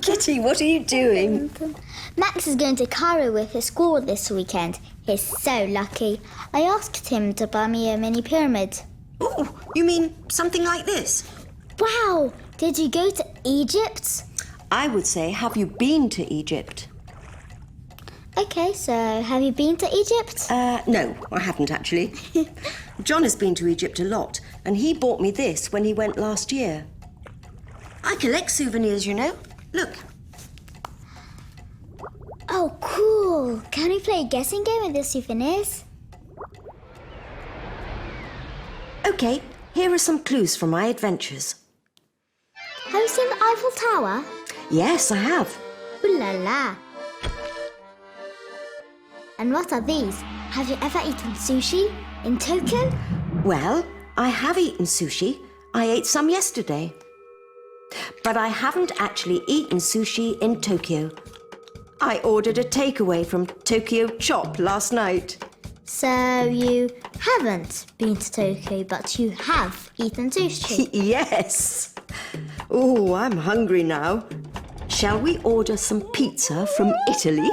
Kitty, what are you doing? Max is going to Cairo with his school this weekend. He's so lucky. I asked him to buy me a mini pyramid. Oh, you mean something like this? Wow! Did you go to Egypt? I would say, have you been to Egypt? Okay, so have you been to Egypt? No, I haven't actually. John has been to Egypt a lot, and he bought me this when he went last year. I collect souvenirs, you know. Look. Oh, cool. Can we play a guessing game with the souvenirs? OK, here are some clues from my adventures. Have you seen the Eiffel Tower? Yes, I have. Ooh la la. And what are these? Have you ever eaten sushi in Tokyo? Well, I have eaten sushi. I ate some yesterday. But I haven't actually eaten sushi in Tokyo. I ordered a takeaway from Tokyo Chop last night. So you haven't been to Tokyo, but you have eaten sushi? Yes. Oh, I'm hungry now. Shall we order some pizza from Italy?